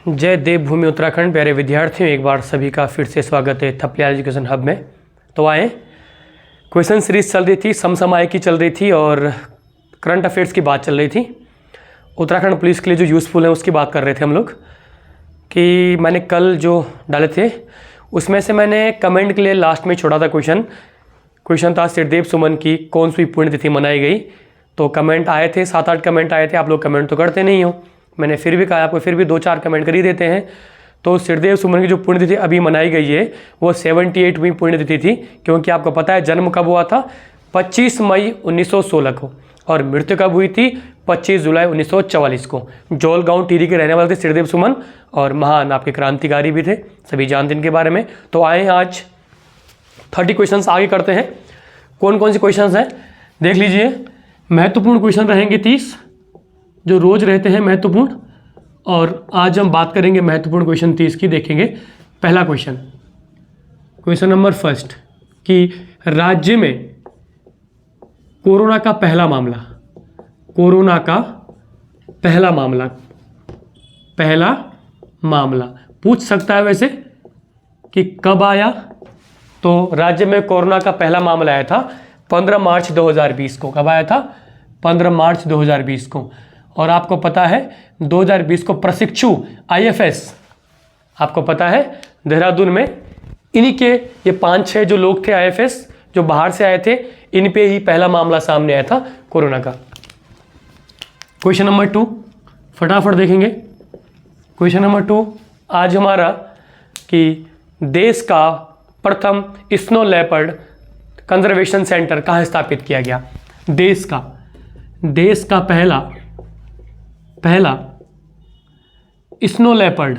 जय देवभूमि उत्तराखंड। प्यारे विद्यार्थियों, एक बार सभी का फिर से स्वागत है थपलियाल एजुकेशन हब में। तो आए, क्वेश्चन सीरीज चल रही थी, समसामयिकी चल रही थी और करंट अफेयर्स की बात चल रही थी। उत्तराखंड पुलिस के लिए जो यूज़फुल है उसकी बात कर रहे थे हम लोग। कि मैंने कल जो डाले थे उसमें से मैंने कमेंट के लिए लास्ट में छोड़ा था क्वेश्चन था सिरदेव सुमन की कौन सी पुण्यतिथि मनाई गई। तो कमेंट आए थे, 7-8 कमेंट आए थे। आप लोग कमेंट तो करते नहीं हो, मैंने फिर भी कहा आपको, फिर भी 2-4 कमेंट कर ही देते हैं। तो सिरदेव सुमन की जो पुण्यतिथि अभी मनाई गई है वो 78वीं पुण्यतिथि थी, क्योंकि आपको पता है जन्म कब हुआ था, 25 मई 1916 को, और मृत्यु कब हुई थी, 25 जुलाई 1944 को। जोल गांव टिहरी के रहने वाले थे सिरदेव सुमन, और महान आपके क्रांतिकारी भी थे, सभी जानते हैं इनके बारे में। तो आए आज 30 क्वेश्चंस आगे करते हैं। कौन कौन से क्वेश्चंस हैं देख लीजिए। महत्वपूर्ण क्वेश्चन रहेंगे 30 जो रोज रहते हैं महत्वपूर्ण, और आज हम बात करेंगे महत्वपूर्ण क्वेश्चन 30 की। देखेंगे पहला क्वेश्चन नंबर फर्स्ट कि राज्य में कोरोना का पहला मामला पूछ सकता है वैसे कि कब आया। तो राज्य में कोरोना का पहला मामला आया था 15 मार्च 2020 को। कब आया था? 15 मार्च 2020 को। और आपको पता है 2020 को प्रशिक्षु IFS, आपको पता है देहरादून में इन्हीं के ये 5-6 जो लोग थे IFS जो बाहर से आए थे, इन पे ही पहला मामला सामने आया था कोरोना का। क्वेश्चन नंबर 2 फटाफट देखेंगे। क्वेश्चन नंबर 2 आज हमारा कि देश का प्रथम स्नो लेपर्ड कंजर्वेशन सेंटर कहाँ स्थापित किया गया। देश का पहला स्नो लेपर्ड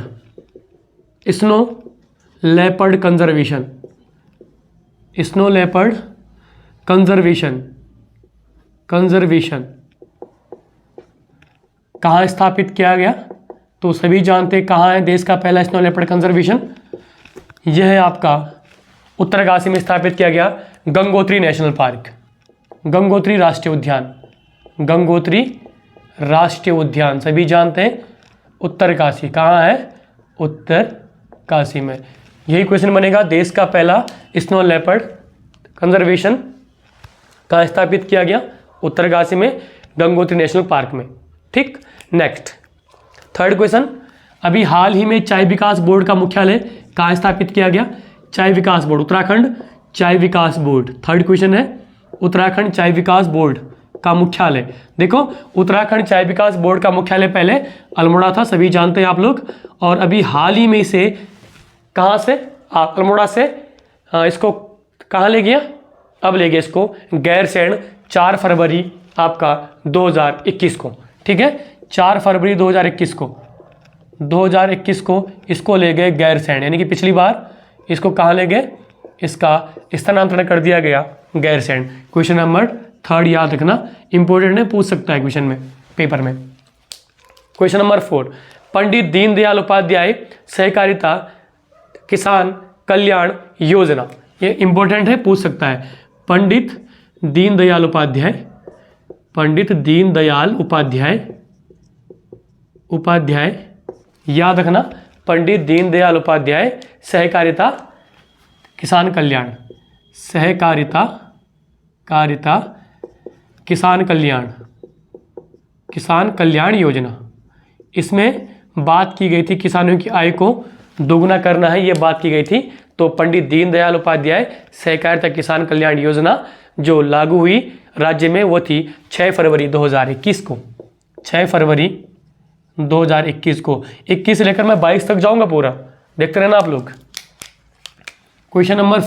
कंजर्वेशन कहाँ स्थापित किया गया। तो सभी जानते हैं कहाँ है देश का पहला स्नो लेपर्ड कंजर्वेशन। यह है आपका उत्तरकाशी में स्थापित किया गया गंगोत्री नेशनल पार्क, गंगोत्री राष्ट्रीय उद्यान सभी जानते हैं। उत्तरकाशी कहाँ है? उत्तरकाशी में। यही क्वेश्चन बनेगा, देश का पहला स्नो लेपर्ड कंजर्वेशन कहाँ स्थापित किया गया? उत्तरकाशी में, गंगोत्री नेशनल पार्क में। ठीक, नेक्स्ट थर्ड क्वेश्चन, अभी हाल ही में चाय विकास बोर्ड का मुख्यालय कहाँ स्थापित किया गया? चाय विकास बोर्ड, उत्तराखंड चाय विकास बोर्ड। थर्ड क्वेश्चन है उत्तराखंड चाय विकास बोर्ड का मुख्यालय। देखो, उत्तराखंड चाय विकास बोर्ड का मुख्यालय पहले अल्मोड़ा था, सभी जानते हैं आप लोग। और अभी हाल ही में इसे कहाँ से, अल्मोड़ा से इसको कहाँ ले गया? अब ले गया इसको गैरसैंण 4 फरवरी आपका 2021 को। ठीक है, 4 फरवरी 2021 को इसको ले गए गैरसैंण, यानी कि पिछली बार इसको कहाँ ले गए? इसका स्थानांतरण कर दिया गया गैरसैंण। क्वेश्चन नंबर 3 याद रखना, इंपॉर्टेंट है, पूछ सकता है क्वेश्चन में, पेपर में। क्वेश्चन नंबर 4, पंडित दीनदयाल उपाध्याय सहकारिता किसान कल्याण योजना, ये इंपॉर्टेंट है, पूछ सकता है। पंडित दीनदयाल उपाध्याय याद रखना, पंडित दीनदयाल उपाध्याय सहकारिता किसान कल्याण, किसान कल्याण योजना। इसमें बात की गई थी किसानों की आय को दोगुना करना है, ये बात की गई थी। तो पंडित दीनदयाल उपाध्याय सहकारिता किसान कल्याण योजना जो लागू हुई राज्य में वो थी 6 फरवरी 2021 को। 6 फरवरी 2021 को। 21 से लेकर मैं 22 तक जाऊंगा पूरा, देखते रहना आप लोग। क्वेश्चन नंबर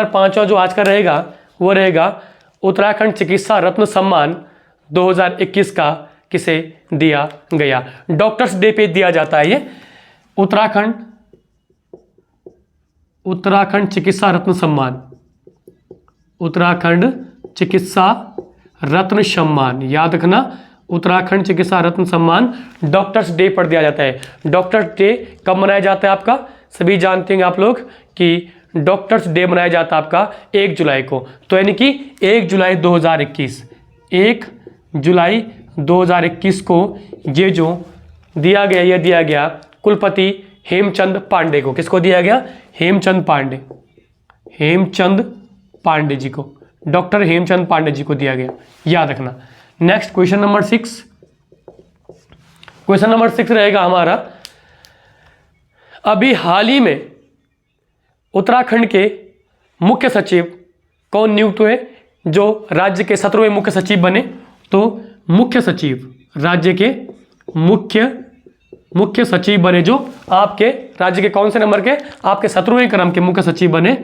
5 जो आज का रहेगा वो रहेगा उत्तराखंड चिकित्सा रत्न सम्मान 2021 का किसे दिया गया। डॉक्टर्स डे पे दिया जाता है ये उत्तराखंड चिकित्सा रत्न सम्मान, याद रखना, उत्तराखंड चिकित्सा रत्न सम्मान डॉक्टर्स डे पर दिया जाता है। डॉक्टर्स डे कब मनाया जाता है आपका? सभी जानते हैं आप लोग कि डॉक्टर्स डे मनाया जाता है आपका 1 जुलाई को। तो यानी कि 1 जुलाई 2021, 1 जुलाई 2021 को ये जो दिया गया, ये दिया गया कुलपति हेमचंद पांडे को। किसको दिया गया? हेमचंद पांडे, हेमचंद पांडे जी को, डॉक्टर हेमचंद पांडे जी को दिया गया, याद रखना। Next question number 6, question number 6 रहेगा हमारा, अभी हाल ही में उत्तराखंड के मुख्य सचिव कौन नियुक्त हुए? जो राज्य के 17वें मुख्य सचिव बने। तो मुख्य सचिव, राज्य के मुख्य सचिव बने जो आपके राज्य के कौन से नंबर के? आपके 17वें क्रम के मुख्य सचिव बने।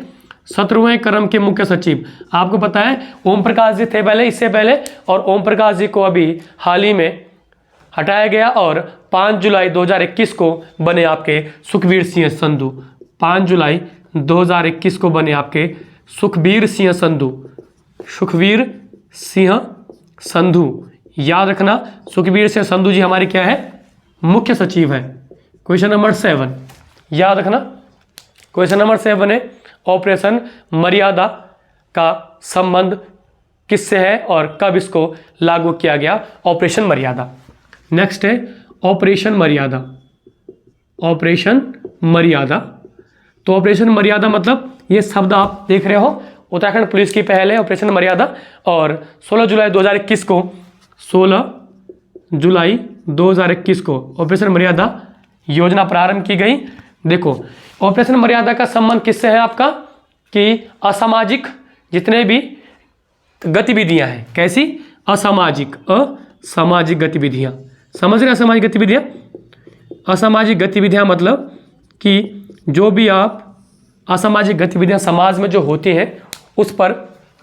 17वें क्रम के मुख्य सचिव आपको पता है ओम प्रकाश जी थे पहले, इससे पहले, और ओम प्रकाश जी को अभी हाल ही में हटाया गया और 5 जुलाई 2021 को बने आपके सुखबीर सिंह संधू। 5 जुलाई 2021 को बने आपके सुखबीर सिंह संधू, सुखबीर सिंह संधू, याद रखना। सुखबीर सिंह संधू जी हमारे क्या है? मुख्य सचिव है। क्वेश्चन नंबर 7 याद रखना। क्वेश्चन नंबर 7 है, ऑपरेशन मर्यादा का संबंध किससे है और कब इसको लागू किया गया? ऑपरेशन मर्यादा। नेक्स्ट है ऑपरेशन मर्यादा, ऑपरेशन मर्यादा। तो ऑपरेशन मर्यादा मतलब ये शब्द आप देख रहे हो, उत्तराखंड पुलिस की पहल है ऑपरेशन मर्यादा, और 16 जुलाई 2021 को, 16 जुलाई 2021 को ऑपरेशन मर्यादा योजना प्रारंभ की गई। देखो ऑपरेशन मर्यादा का संबंध किससे है आपका? कि असामाजिक जितने भी गतिविधियां हैं, कैसी? असामाजिक, असामाजिक गतिविधियां, समझ रहे? असामाजिक गतिविधियां, असामाजिक गतिविधियां मतलब कि जो भी आप असामाजिक गतिविधियां समाज में जो होती हैं उस पर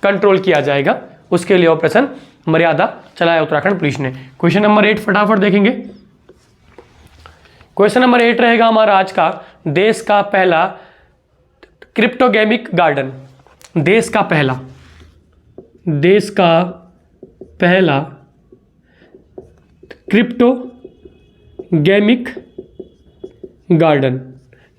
कंट्रोल किया जाएगा, उसके लिए ऑपरेशन मर्यादा चलाया उत्तराखंड पुलिस ने। क्वेश्चन नंबर 8 फटाफट देखेंगे। क्वेश्चन नंबर 8 रहेगा हमारा आज का, देश का पहला क्रिप्टोगेमिक गार्डन, देश का पहला क्रिप्टोगेमिक गार्डन।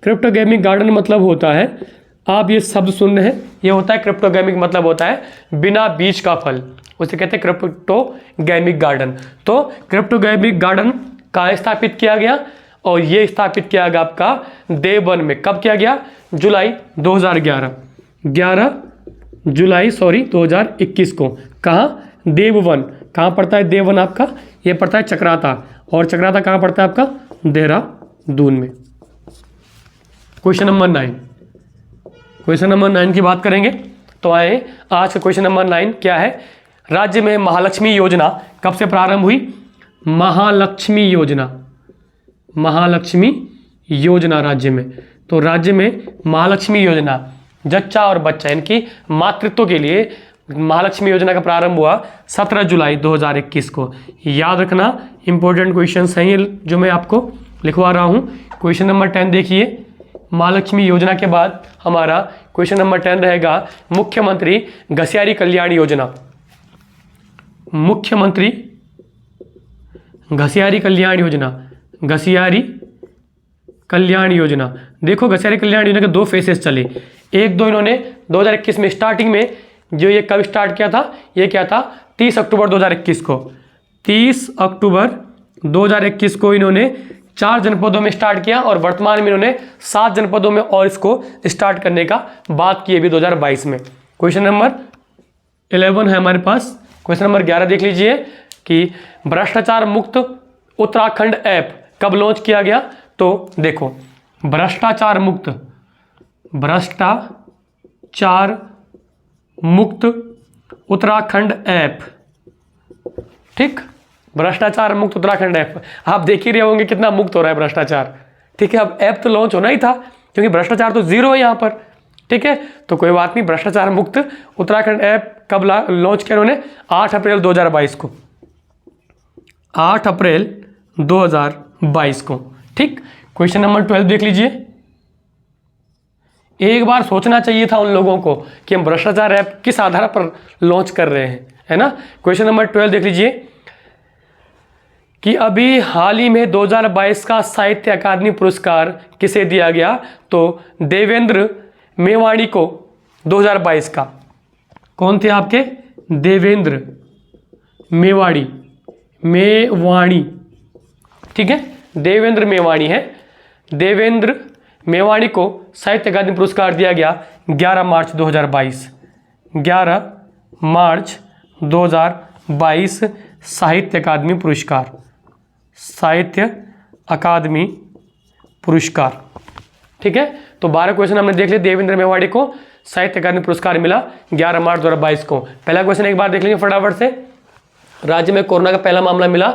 क्रिप्टोगेमिक गार्डन मतलब होता है, आप ये शब्द सुन रहे हैं, ये होता है क्रिप्टोगेमिक मतलब होता है बिना बीज का फल, उसे कहते हैं क्रिप्टोगेमिक गार्डन। तो क्रिप्टोगेमिक गार्डन कहाँ स्थापित किया गया? और ये स्थापित किया गया आपका देववन में। कब किया गया? जुलाई 2011, 11 जुलाई 2021 को। कहाँ? देववन। कहाँ पड़ता है देववन आपका? ये पड़ता है चक्राता, और चक्राता कहाँ पड़ता है आपका? देहरादून में। क्वेश्चन नंबर 9, क्वेश्चन नंबर 9 की बात करेंगे। तो आए आज का क्वेश्चन नंबर 9 क्या है? राज्य में महालक्ष्मी योजना कब से प्रारंभ हुई? महालक्ष्मी योजना, महालक्ष्मी योजना राज्य में। तो राज्य में महालक्ष्मी योजना जच्चा और बच्चा इनकी मातृत्व के लिए महालक्ष्मी योजना का प्रारंभ हुआ 17 जुलाई 2021 को। याद रखना, इंपॉर्टेंट क्वेश्चन हैं जो मैं आपको लिखवा रहा हूँ। क्वेश्चन नंबर 10 देखिए, महालक्ष्मी योजना के बाद हमारा क्वेश्चन नंबर 10 रहेगा मुख्यमंत्री घसियारी कल्याण योजना। मुख्यमंत्री घसियारी कल्याण योजना, घसियारी कल्याण योजना। देखो घसियारी कल्याण योजना के 2 फेसेस चले, 1-2 इन्होंने 2021 में स्टार्टिंग में, जो ये कब स्टार्ट किया था? ये क्या था? 30 अक्टूबर 2021 को, 30 अक्टूबर 2021 को इन्होंने 4 जनपदों में स्टार्ट किया, और वर्तमान में इन्होंने 7 जनपदों में और इसको स्टार्ट करने का बात की अभी 2022 में। क्वेश्चन नंबर 11 है हमारे पास। क्वेश्चन नंबर 11 देख लीजिए कि भ्रष्टाचार मुक्त उत्तराखंड ऐप कब लॉन्च किया गया? तो देखो भ्रष्टाचार मुक्त उत्तराखंड ऐप, ठीक, भ्रष्टाचार मुक्त उत्तराखंड ऐप। आप देख ही रहे होंगे कितना मुक्त हो रहा है भ्रष्टाचार, ठीक है। अब ऐप तो लॉन्च होना ही था क्योंकि भ्रष्टाचार तो 0 है यहाँ पर, ठीक है। तो कोई बात नहीं, भ्रष्टाचार मुक्त उत्तराखंड ऐप कब लॉन्च किया उन्होंने? 8 अप्रैल 2022 को, 8 अप्रैल 2022 को, ठीक। क्वेश्चन नंबर 12 देख लीजिए। एक बार सोचना चाहिए था उन लोगों को कि हम भ्रष्टाचार ऐप किस आधार पर लॉन्च कर रहे हैं, है ना। क्वेश्चन नंबर 12 देख लीजिए कि अभी हाल ही में 2022 का साहित्य अकादमी पुरस्कार किसे दिया गया? तो देवेंद्र मेवाड़ी को 2022 का। कौन थे आपके? देवेंद्र मेवाड़ी। मेवाणी, ठीक है, देवेंद्र मेवाणी है। देवेंद्र मेवाणी को साहित्य अकादमी पुरस्कार दिया गया 11 मार्च 2022। 11 मार्च 2022 साहित्य अकादमी पुरस्कार, साहित्य अकादमी पुरस्कार, ठीक है। तो 12 क्वेश्चन हमने देख लिए। देवेंद्र मेवाड़ी को साहित्य अकादमी पुरस्कार मिला 11 मार्च 2022 को। पहला क्वेश्चन एक बार देख लेंगे फटाफट से। राज्य में कोरोना का पहला मामला मिला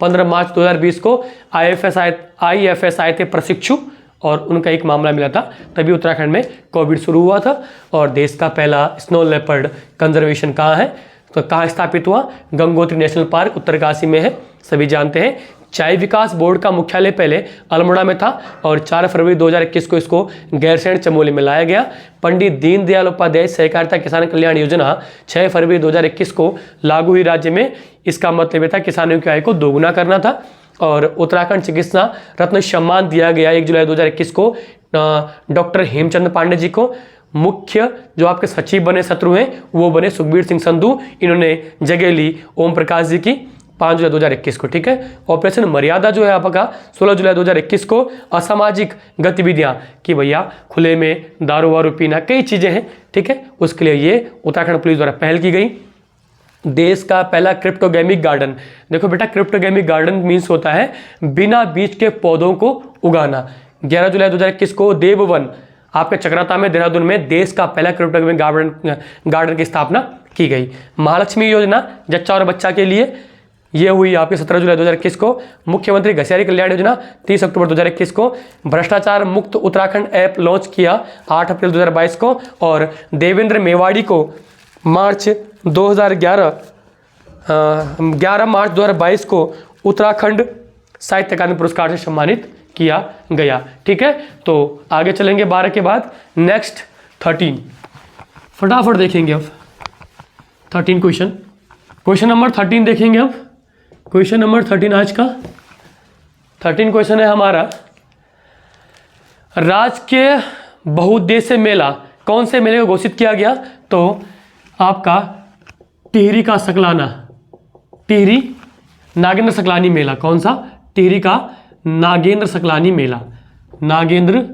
15 मार्च 2020 को। IFS आए थे प्रशिक्षु और उनका एक मामला मिला था, तभी उत्तराखंड में कोविड शुरू हुआ था। और देश का पहला स्नो लेपर्ड कंजर्वेशन कहाँ है, तो कहाँ स्थापित हुआ, गंगोत्री नेशनल पार्क उत्तरकाशी में है, सभी जानते हैं। चाय विकास बोर्ड का मुख्यालय पहले अल्मोड़ा में था और 4 फरवरी 2021 को इसको गैरसैंण चमोली में लाया गया। पंडित दीनदयाल उपाध्याय सहकारिता किसान कल्याण योजना 6 फरवरी 2021 को लागू हुई राज्य में। इसका मतलब यह था किसानों की आय को दोगुना करना था। और उत्तराखंड चिकित्सा रत्न सम्मान दिया गया 1 जुलाई 2021 को डॉक्टर हेमचंद पांडे जी को। मुख्य जो आपके सचिव बने शत्रु हैं वो बने सुखबीर सिंह संधू, इन्होंने जगह ली ओम प्रकाश जी की 5 जुलाई 2021 को, ठीक है। ऑपरेशन मर्यादा जो है आपका 16 जुलाई 2021 को। असामाजिक गतिविधियां कि भैया खुले में दारू वारू पीना, कई चीजें हैं, ठीक है, उसके लिए ये उत्तराखंड पुलिस द्वारा पहल की गई। देश का पहला क्रिप्टोगेमिक गार्डन, देखो बेटा क्रिप्टोगेमिक गार्डन मीन्स होता है बिना बीज के पौधों को उगाना। 11 जुलाई 2021 को देववन आपके चक्राता में देहरादून में देश का पहला क्रिप्टोगेमिक गार्डन की स्थापना की गई। महालक्ष्मी योजना जच्चा और बच्चा के लिए ये हुई आपके 17 जुलाई 2021 को। मुख्यमंत्री घसियारी कल्याण योजना 30 अक्टूबर 2021 को। भ्रष्टाचार मुक्त उत्तराखंड ऐप लॉन्च किया 8 अप्रैल 2022 को। और देवेंद्र मेवाड़ी को 11 मार्च 2022 को उत्तराखंड साहित्य अकादमी पुरस्कार से सम्मानित किया गया, ठीक है। तो आगे चलेंगे 12 के बाद। नेक्स्ट 13 फटाफट देखेंगे अब 13 क्वेश्चन नंबर 13 देखेंगे अब। क्वेश्चन नंबर 13 आज का 13 क्वेश्चन है हमारा, राजकीय बहुउद्देश्य मेला कौन से मेले को घोषित किया गया, तो आपका टिहरी का सकलाना, टिहरी नागेंद्र सकलानी मेला। कौन सा, टिहरी का नागेंद्र सकलानी मेला, नागेंद्र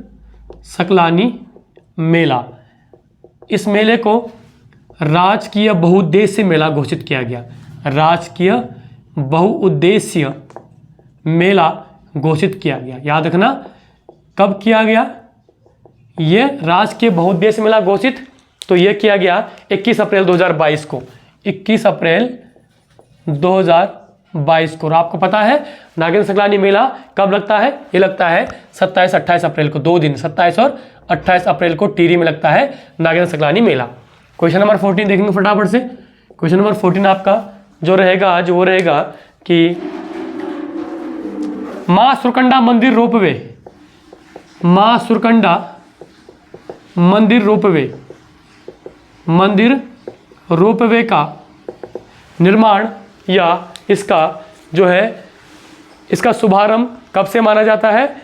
सकलानी मेला। इस मेले को राजकीय बहुउद्देश्य मेला घोषित किया गया, राजकीय बहुउद्देश्य मेला घोषित किया गया। याद रखना कब किया गया, ये राजकीय बहुउद्देश्य मेला घोषित तो ये किया गया 21 अप्रैल 2022 को, 21 अप्रैल 2022 को। और आपको पता है नागेंद्र सकलानी मेला कब लगता है, ये लगता है 27-28 अप्रैल को, 2 दिन 27 और 28 अप्रैल को टिहरी में लगता है नागेंद्र सकलानी मेला। क्वेश्चन नंबर 14 देखेंगे फटाफट से। क्वेश्चन नंबर 14 आपका जो रहेगा आज वो रहेगा कि मां सुरकंडा मंदिर रोपवे, मां सुरकंडा मंदिर रोपवे का निर्माण या इसका जो है इसका शुभारंभ कब से माना जाता है,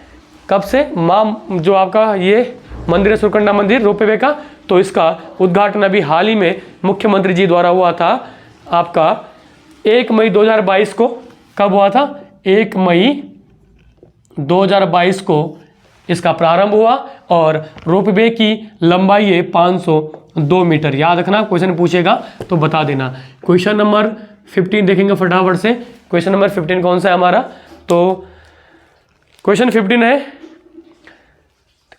कब से, मां जो आपका ये मंदिर है सुरकंडा मंदिर रोपवे का, तो इसका उद्घाटन अभी हाल ही में मुख्यमंत्री जी द्वारा हुआ था आपका 1 मई 2022 को। कब हुआ था, 1 मई 2022 को इसका प्रारंभ हुआ और रोपवे की लंबाई है 502 मीटर। याद रखना क्वेश्चन पूछेगा तो बता देना। क्वेश्चन नंबर 15 देखेंगे फटाफट से। क्वेश्चन नंबर 15 कौन सा है हमारा, तो क्वेश्चन 15 है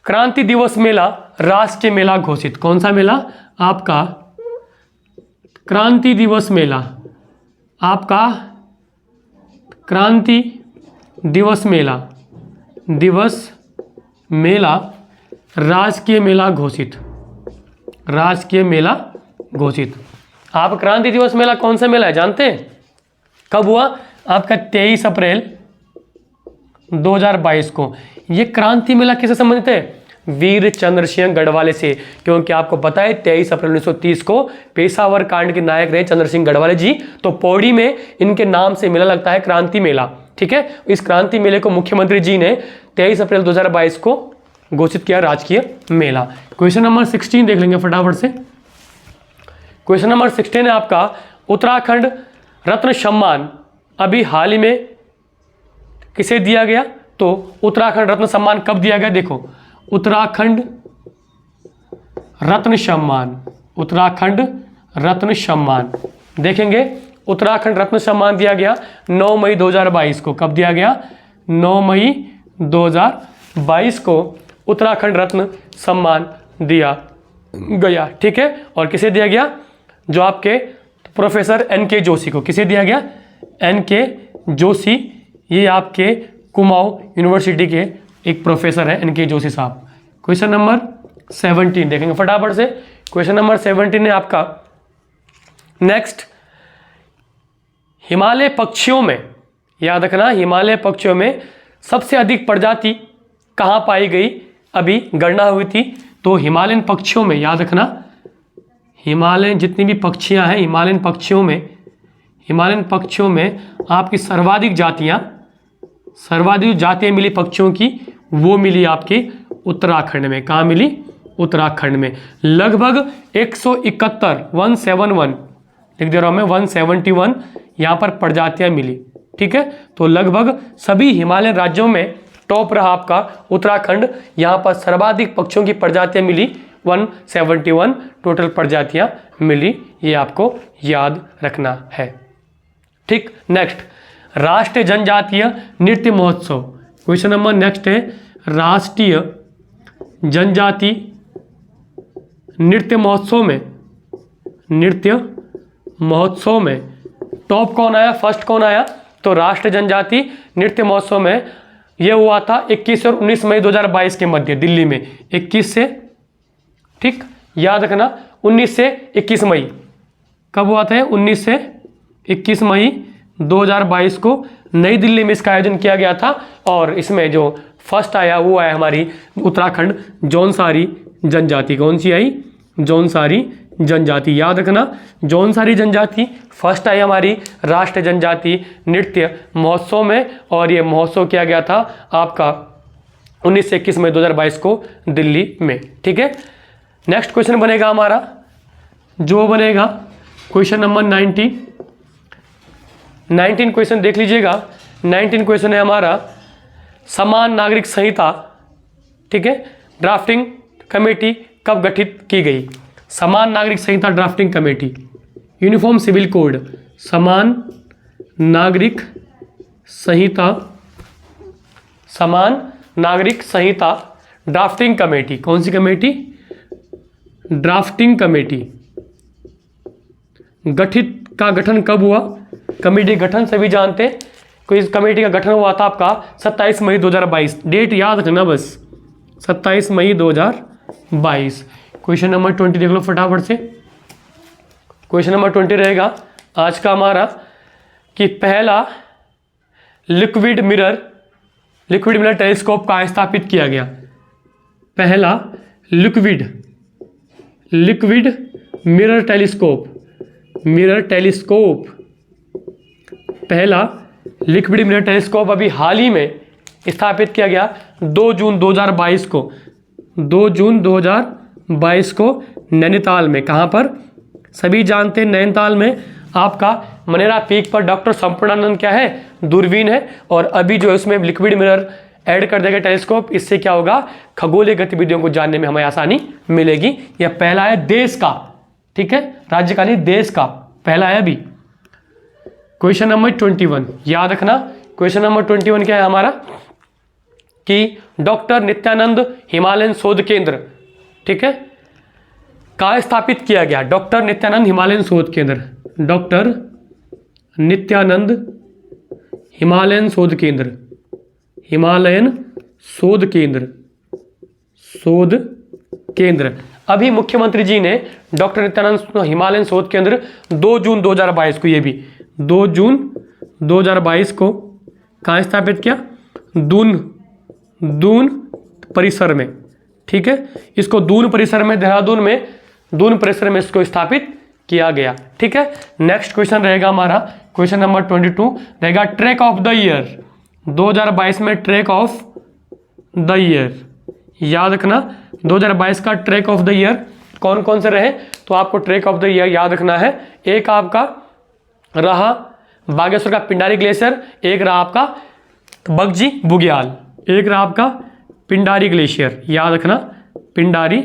क्रांति दिवस मेला राष्ट्रीय मेला घोषित। कौन सा मेला, आपका क्रांति दिवस मेला, आपका क्रांति दिवस मेला राजकीय मेला घोषित, राजकीय मेला घोषित। आप क्रांति दिवस मेला कौन सा मेला है जानते हैं, कब हुआ, आपका 23 अप्रैल 2022 को। ये क्रांति मेला किससे संबंधित है, वीर चंद्र सिंह गढ़वाले से, क्योंकि आपको पता है 23 अप्रैल 1930 को पेशावर कांड के नायक रहे चंद्र सिंह गढ़वाले जी, तो पौड़ी में इनके नाम से मेला लगता है क्रांति मेला, ठीक है। इस क्रांति मेले को मुख्यमंत्री जी ने 23 अप्रैल 2022 को घोषित किया राजकीय मेला। क्वेश्चन नंबर 16 देख लेंगे फटाफट से। क्वेश्चन नंबर 16 है आपका उत्तराखंड रत्न सम्मान अभी हाल ही में किसे दिया गया, तो उत्तराखंड रत्न सम्मान कब दिया गया, देखो उत्तराखंड रत्न सम्मान, उत्तराखंड रत्न सम्मान देखेंगे। उत्तराखंड रत्न सम्मान दिया गया 9 मई 2022 को। कब दिया गया, 9 मई 2022 को उत्तराखंड रत्न सम्मान दिया गया, ठीक है। और किसे दिया गया, जो आपके प्रोफेसर NK जोशी को। किसे दिया गया, NK जोशी, ये आपके कुमाऊं यूनिवर्सिटी के एक प्रोफेसर है NK जोशी साहब। क्वेश्चन नंबर 17 देखेंगे फटाफट से। क्वेश्चन नंबर 17 है आपका नेक्स्ट, हिमालय पक्षियों में, याद रखना हिमालय पक्षियों में सबसे अधिक प्रजाति कहाँ पाई गई, अभी गणना हुई थी। तो हिमालयन पक्षियों में याद रखना, हिमालयन जितनी भी पक्षियाँ हैं, हिमालयन पक्षियों में आपकी सर्वाधिक जातियाँ मिली पक्षियों की, वो मिली आपके उत्तराखंड में। कहाँ मिली, उत्तराखंड में। लगभग 171 लिख दे रहा हूँ मैं, 171 यहाँ पर प्रजातियाँ मिली, ठीक है। तो लगभग सभी हिमालयन राज्यों में टॉप रहा आपका उत्तराखंड। यहाँ पर सर्वाधिक पक्षियों की प्रजातियाँ मिली, 171 टोटल प्रजातियाँ मिली, ये आपको याद रखना है, ठीक। नेक्स्ट, राष्ट्रीय जनजातीय नृत्य महोत्सव। क्वेश्चन नंबर नेक्स्ट है, राष्ट्रीय जनजाति नृत्य महोत्सव में टॉप कौन आया, फर्स्ट कौन आया, तो राष्ट्रीय जनजाति नृत्य महोत्सव में यह हुआ था 21 और 19 मई 2022 के मध्य दिल्ली में। 21 से, ठीक, याद रखना 19 से 21 मई कब हुआ था, 19 से 21 मई 2022 को नई दिल्ली में इसका आयोजन किया गया था। और इसमें जो फर्स्ट आया वो आया हमारी उत्तराखंड जौनसारी जनजाति। कौन सी आई, जौनसारी जनजाति। याद रखना जौनसारी जनजाति फर्स्ट आई हमारी राष्ट्रीय जनजाति नृत्य महोत्सव में, और ये महोत्सव किया गया था आपका 19 से 21 मई 2022 को दिल्ली में, ठीक है। नेक्स्ट क्वेश्चन बनेगा हमारा, जो बनेगा क्वेश्चन नंबर 19 क्वेश्चन देख लीजिएगा। 19 क्वेश्चन है हमारा, समान नागरिक संहिता, ठीक है, ड्राफ्टिंग कमेटी कब गठित की गई। समान नागरिक संहिता drafting committee, uniform civil code, समान नागरिक संहिता ड्राफ्टिंग कमेटी। कौन सी कमेटी, ड्राफ्टिंग कमेटी गठित का गठन कब हुआ, कमेटी गठन सभी जानते हैं। कोई इस कमेटी का गठन हुआ था आपका 27 मई 2022, डेट याद रखना बस, 27 मई 2022। क्वेश्चन नंबर 20 देख लो फटाफट से। क्वेश्चन नंबर 20 रहेगा आज का हमारा कि पहला लिक्विड मिरर टेलीस्कोप कहाँ स्थापित किया गया। पहला लिक्विड मिरर टेलीस्कोप, पहला लिक्विड मिरर टेलीस्कोप अभी हाल ही में स्थापित किया गया 2 जून 2022 को। 2 जून 2022 को नैनीताल में। कहाँ पर, सभी जानते हैं नैनीताल में आपका मनेरा पीक पर डॉक्टर संपूर्णानंद क्या है, दूरबीन है। और अभी जो है उसमें लिक्विड मिरर ऐड कर देगा टेलीस्कोप। इससे क्या होगा, खगोलीय गतिविधियों को जानने में हमें आसानी मिलेगी। यह पहला है देश का, ठीक है, राज्य का नहीं, देश का पहला है अभी। क्वेश्चन नंबर 21 याद रखना। क्वेश्चन नंबर 21 क्या है हमारा कि डॉक्टर नित्यानंद हिमालयन शोध केंद्र, ठीक है, कहाँ स्थापित किया गया। डॉक्टर नित्यानंद हिमालयन शोध केंद्र, डॉक्टर नित्यानंद हिमालयन शोध केंद्र अभी मुख्यमंत्री जी ने डॉक्टर नित्यानंद हिमालयन शोध केंद्र 2 जून 2022 को, ये भी 2 जून 2022 को कहाँ स्थापित किया, दून परिसर में, ठीक है। इसको दून परिसर में, देहरादून में दून परिसर में इसको स्थापित किया गया, ठीक है। नेक्स्ट क्वेश्चन रहेगा हमारा, क्वेश्चन नंबर 22 रहेगा ट्रैक ऑफ द ईयर 2022 में। ट्रैक ऑफ द ईयर याद रखना, 2022 का ट्रैक ऑफ द ईयर कौन कौन से रहे, तो आपको ट्रैक ऑफ द ईयर याद रखना है। एक आपका रहा बागेश्वर का पिंडारी ग्लेशियर, एक रहा आपका बगजी बुग्याल, एक रहा आपका पिंडारी ग्लेशियर, याद रखना पिंडारी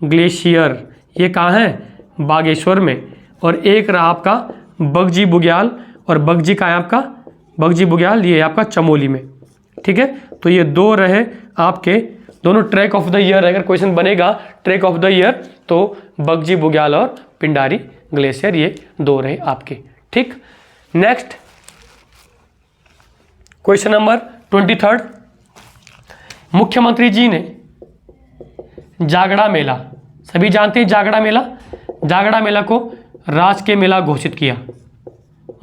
ग्लेशियर ये कहाँ है, बागेश्वर में, और एक रहा आपका बगजी बुग्याल, और बगजी का है आपका, बगजी बुग्याल ये आपका चमोली में। ठीक है, तो ये दो रहे आपके दोनों ट्रैक ऑफ द ईयर। अगर क्वेश्चन बनेगा ट्रैक ऑफ द ईयर तो बगजी बुग्याल और पिंडारी ग्लेशियर ये दो रहे आपके। ठीक, नेक्स्ट क्वेश्चन नंबर 23। मुख्यमंत्री जी ने जागड़ा मेला, सभी जानते हैं जागड़ा मेला, जागड़ा मेला को राजकीय मेला घोषित किया।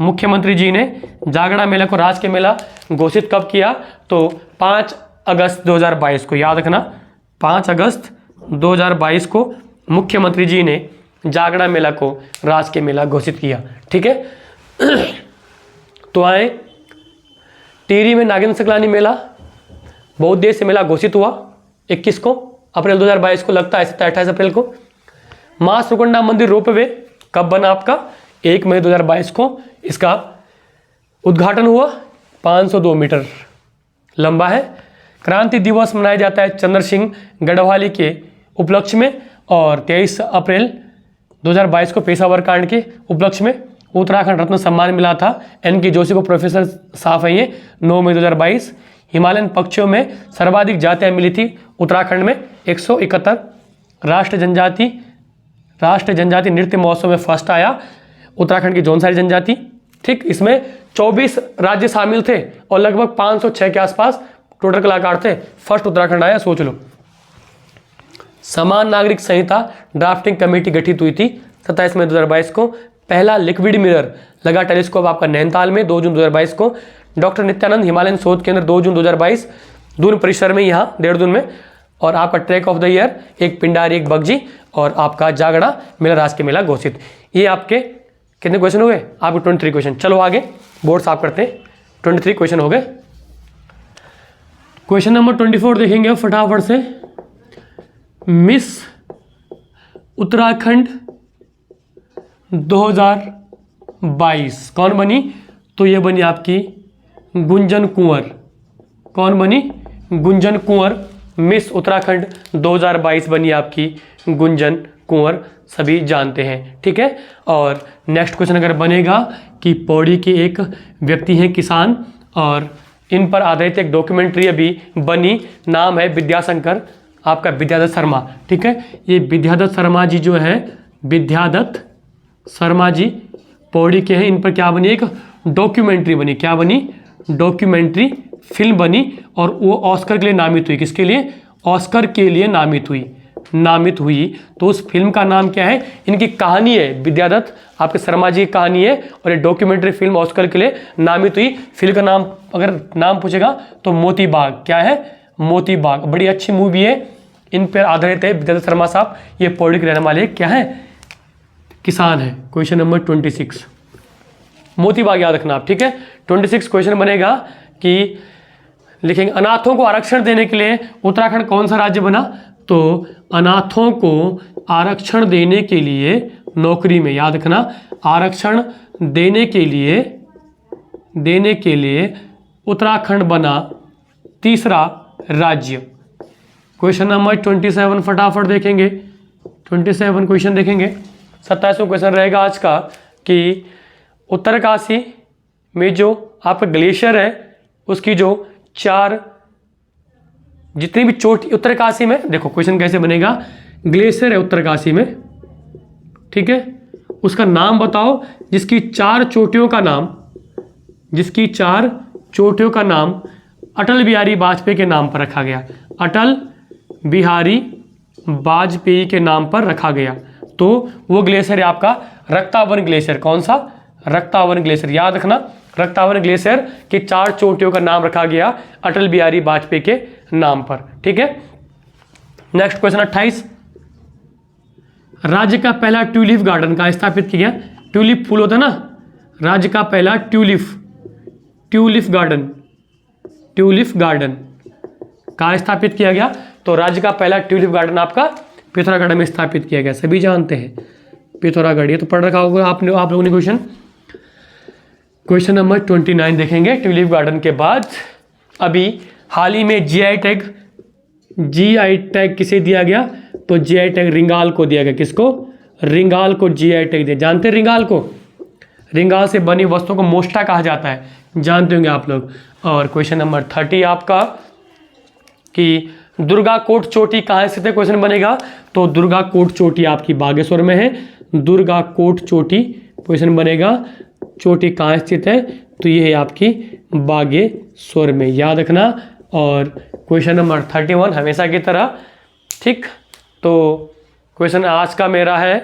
मुख्यमंत्री जी ने जागड़ा मेला को राजकीय मेला घोषित कब किया, तो 5 अगस्त 2022 को, याद रखना 5 अगस्त 2022 को मुख्यमंत्री जी ने जागड़ा मेला को राजकीय मेला घोषित किया। ठीक है, तो आए टिहरी में नागेंद्र सकलानी मेला बहुउद्देश्य मेला घोषित हुआ 21 को अप्रैल 2022 को, लगता है 28 अप्रैल को। मां सुकंडा मंदिर रोपवे कब बना आपका, 1 मई 2022 को इसका उद्घाटन हुआ, 502 मीटर लंबा है। क्रांति दिवस मनाया जाता है चंद्र सिंह गढ़वाली के उपलक्ष्य में, और 23 अप्रैल 2022 को पेशावर कांड के उपलक्ष्य में उत्तराखंड रत्न सम्मान मिला था NK जोशी को, प्रोफेसर साफ है ये, 9 मई 2022। हिमालयन पक्षियों में सर्वाधिक जातियां मिली थी उत्तराखंड में 171। राष्ट्रीय जनजाति नृत्य महोत्सव में फर्स्ट आया उत्तराखंड की जौनसारी जनजाति। ठीक, इसमें 24 राज्य शामिल थे और लगभग 506 के आसपास टोटल कलाकार थे। फर्स्ट उत्तराखंड आया, सोच लो। समान नागरिक संहिता ड्राफ्टिंग कमेटी गठित हुई थी 27 मई 2022 को। पहला लिक्विड मिरर लगा टेलीस्कोप आपका नैनीताल में 2 जून 2022 को। डॉक्टर नित्यानंद हिमालयन शोध केंद्र 2 जून 2022 दून परिसर में, यहाँ देहरादून में। और आपका ट्रैक ऑफ द ईयर एक पिंडारी, एक बगजी, और आपका जागड़ा मेला राजकीय मेला घोषित। ये आपके कितने क्वेश्चन हो गए, आपके 23 क्वेश्चन। चलो आगे बोर्ड साफ करते हैं। 23 क्वेश्चन हो गए। क्वेश्चन नंबर 24 देखेंगे फटाफट से। मिस उत्तराखंड 2022 कौन बनी, तो ये बनी आपकी गुंजन कुंवर। कौन बनी, गुंजन कुंवर। मिस उत्तराखंड 2022 बनी आपकी गुंजन कुंवर, सभी जानते हैं। ठीक है, और नेक्स्ट क्वेश्चन अगर बनेगा कि पौड़ी के एक व्यक्ति हैं किसान, और इन पर आधारित एक डॉक्यूमेंट्री अभी बनी, नाम है विद्याशंकर, आपका विद्यादत्त शर्मा। ठीक है, ये विद्यादत्त शर्मा जी जो है, विद्यादत्त शर्मा जी पौड़ी के हैं, इन पर क्या बनी, एक डॉक्यूमेंट्री बनी। क्या बनी, डॉक्यूमेंट्री फिल्म बनी, और वो ऑस्कर के लिए नामित हुई। किसके लिए, ऑस्कर के लिए नामित हुई। तो उस फिल्म का नाम क्या है, इनकी कहानी है, विद्यादत्त आपके शर्मा जी की कहानी है, और ये डॉक्यूमेंट्री फिल्म ऑस्कर के लिए नामित हुई। फिल्म का नाम अगर नाम पूछेगा तो मोती बाग। क्या है, मोती बाग। बड़ी अच्छी मूवी है, इन पर आधारित है। विद्यादत्त शर्मा साहब ये पौड़ी के रहने वाले क्या है, किसान है। क्वेश्चन नंबर 26 मोती बाग याद रखना आप। ठीक है, 26 क्वेश्चन बनेगा कि लिखेंगे अनाथों को आरक्षण देने के लिए उत्तराखंड कौन सा राज्य बना, तो अनाथों को आरक्षण देने के लिए नौकरी में, याद रखना, आरक्षण देने के लिए उत्तराखंड बना तीसरा राज्य। क्वेश्चन नंबर 27 फटाफट देखेंगे। 27 क्वेश्चन देखेंगे। 27वां क्वेश्चन रहेगा आज का कि उत्तरकाशी में जो आपका ग्लेशियर है उसकी जो 4 जितनी भी चोटी उत्तरकाशी में, देखो क्वेश्चन कैसे बनेगा, ग्लेशियर है उत्तरकाशी में, ठीक है, उसका नाम बताओ जिसकी 4 चोटियों का नाम अटल बिहारी वाजपेयी के नाम पर रखा गया। अटल बिहारी वाजपेयी के नाम पर रखा गया। तो वो ग्लेशियर है आपका रक्तावन ग्लेशियर। कौन सा, रक्तावन ग्लेशियर। याद रखना, रक्तावन ग्लेशियर की 4 चोटियों का नाम रखा गया अटल बिहारी वाजपेयी के नाम पर। ठीक है, नेक्स्ट क्वेश्चन 28। राज्य का पहला ट्यूलिप गार्डन का स्थापित किया। ट्यूलिप फूल होता है ना, राज्य का पहला ट्यूलिप गार्डन का स्थापित किया गया। तो राज्य का पहला ट्यूलिप गार्डन आपका पिथौरागढ़ में स्थापित किया गया, सभी जानते हैं पिथौरागढ़, ये तो पढ़ रखा होगा आप लोगों ने क्वेश्चन। क्वेश्चन नंबर 29 देखेंगे ट्यूलिप गार्डन के बाद। अभी हाल ही में जीआई टैग किसे दिया गया? तो जीआई टैग रिंगाल को दिया गया। किसको? रिंगाल को जीआई टैग दिया। जानते हैं रिंगाल को? रिंगाल से बनी वस्तुओं को मोस्टा कहा जाता है, जानते होंगे आप लोग। और क्वेश्चन नंबर 30 आपका कि दुर्गा कोट चोटी कहाँ स्थित है? क्वेश्चन बनेगा तो दुर्गा कोट चोटी आपकी बागेश्वर में है। दुर्गा कोट चोटी क्वेश्चन बनेगा, चोटी कहाँ स्थित है? तो ये है आपकी बागेश्वर में, याद रखना। और क्वेश्चन नंबर 31 हमेशा की तरह, ठीक। तो क्वेश्चन आज का मेरा है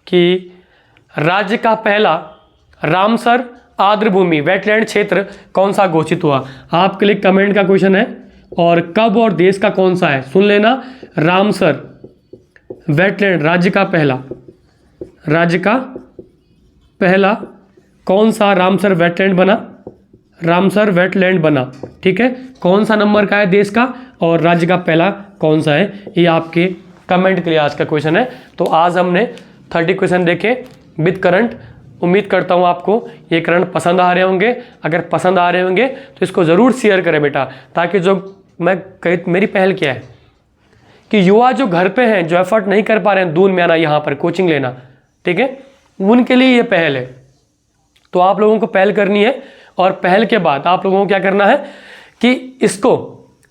कि राज्य का पहला रामसर आर्द्रभूमि वेटलैंड क्षेत्र कौन सा घोषित हुआ? आपके लिए कमेंट का क्वेश्चन है। और कब और देश का कौन सा है? सुन लेना। रामसर वेटलैंड राज्य का पहला कौन सा रामसर वेटलैंड बना? रामसर वेटलैंड बना, ठीक है। कौन सा नंबर का है देश का और राज्य का पहला कौन सा है? ये आपके कमेंट के लिए आज का क्वेश्चन है। तो आज हमने 30 क्वेश्चन देखे विद करंट। उम्मीद करता हूँ आपको ये करंट पसंद आ रहे होंगे। अगर पसंद आ रहे होंगे तो इसको ज़रूर शेयर करें बेटा, ताकि जो मेरी पहल क्या है कि युवा जो घर पे हैं, जो एफर्ट नहीं कर पा रहे हैं दून में आना, यहाँ पर कोचिंग लेना, ठीक है, उनके लिए ये पहल है। तो आप लोगों को पहल करनी है। और पहल के बाद आप लोगों को क्या करना है कि इसको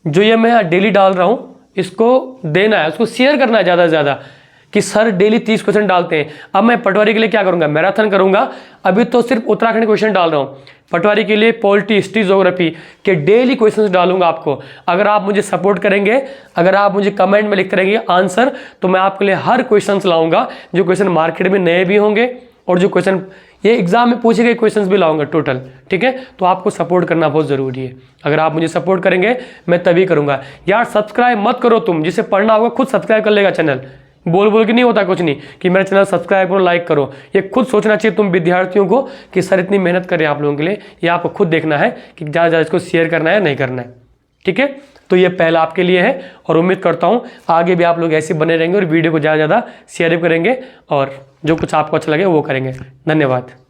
जो ये मैं डेली डाल रहा हूँ इसको देना है, उसको शेयर करना है ज़्यादा से ज़्यादा, कि सर डेली 30 क्वेश्चन डालते हैं। अब मैं पटवारी के लिए क्या करूँगा? मैराथन करूँगा। अभी तो सिर्फ उत्तराखंड क्वेश्चन डाल रहा हूँ। पटवारी के लिए पॉलिटी, हिस्ट्री, ज्योग्राफी के डेली क्वेश्चंस डालूंगा आपको। अगर आप मुझे सपोर्ट करेंगे, अगर आप मुझे कमेंट में लिखते रहेंगे आंसर, तो मैं आपके लिए हर क्वेश्चन लाऊंगा। जो क्वेश्चन मार्केट में नए भी होंगे और जो क्वेश्चन ये एग्जाम में पूछे गए क्वेश्चंस भी लाऊंगा टोटल, ठीक है। तो आपको सपोर्ट करना बहुत ज़रूरी है। अगर आप मुझे सपोर्ट करेंगे मैं तभी करूँगा। यार सब्सक्राइब मत करो तुम, जिसे पढ़ना होगा खुद सब्सक्राइब कर लेगा चैनल। बोल के नहीं होता कुछ नहीं कि मेरा चैनल सब्सक्राइब करो, लाइक करो। ये खुद सोचना चाहिए तुम विद्यार्थियों को कि सर इतनी मेहनत करें आप लोगों के लिए। ये आपको खुद देखना है कि ज़्यादा ज़्यादा इसको शेयर करना है या नहीं करना है, ठीक है। तो ये पहला आपके लिए है और उम्मीद करता हूँ आगे भी आप लोग ऐसे बने रहेंगे और वीडियो को ज़्यादा से ज़्यादा शेयर करेंगे और जो कुछ आपको अच्छा लगे वो करेंगे। धन्यवाद।